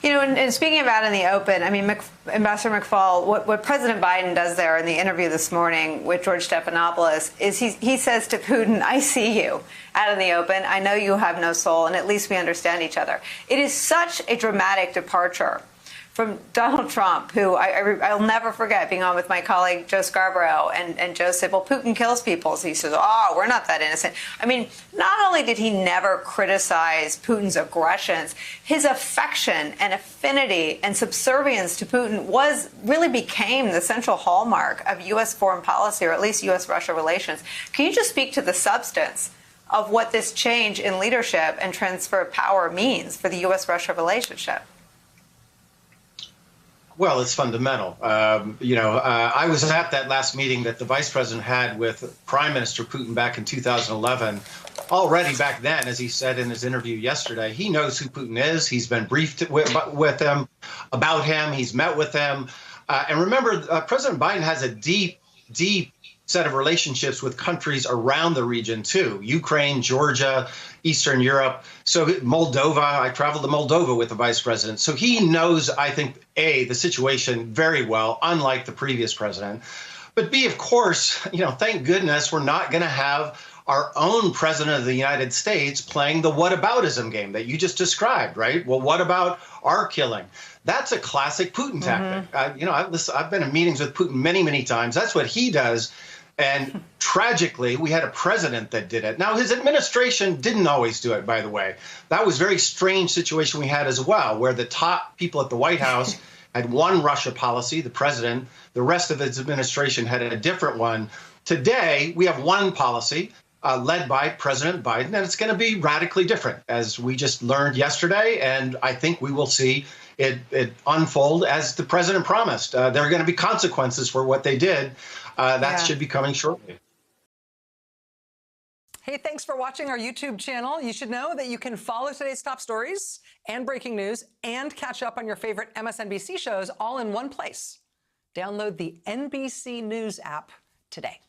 You know, and speaking of out in the open, I mean, Ambassador McFaul, what President Biden does there in the interview this morning with George Stephanopoulos is he says to Putin, I see you out in the open. I know you have no soul, and at least we understand each other. It is such a dramatic departure from Donald Trump, who I'll never forget being on with my colleague Joe Scarborough, and Joe said, well, Putin kills people. So he says, oh, we're not that innocent. I mean, not only did he never criticize Putin's aggressions, his affection and affinity and subservience to Putin really became the central hallmark of U.S. foreign policy, or at least U.S.-Russia relations. Can you just speak to the substance of what this change in leadership and transfer of power means for the U.S.-Russia relationship? Well, it's fundamental. I was at that last meeting that the vice president had with Prime Minister Putin back in 2011. Already back then, as he said in his interview yesterday, he knows who Putin is. He's been briefed with him about him. He's met with him. And remember, President Biden has a deep set of relationships with countries around the region, too. Ukraine, Georgia, Eastern Europe. So Moldova, I traveled to Moldova with the vice president. So he knows, I think, A, the situation very well, unlike the previous president. But B, of course, thank goodness we're not going to have our own president of the United States playing the whataboutism game that you just described, right? Well, what about our killing? That's a classic Putin tactic. I've been in meetings with Putin many, many times. That's what he does. And tragically, we had a president that did it. Now, his administration didn't always do it, by the way. That was a very strange situation we had as well, where the top people at the White House had one Russia policy, the president. The rest of his administration had a different one. Today, we have one policy led by President Biden, and it's going to be radically different, as we just learned yesterday. And I think we will see it unfold as the president promised. There are going to be consequences for what they did. That should be coming shortly. Hey, thanks for watching our YouTube channel. You should know that you can follow today's top stories and breaking news and catch up on your favorite MSNBC shows all in one place. Download the NBC News app today.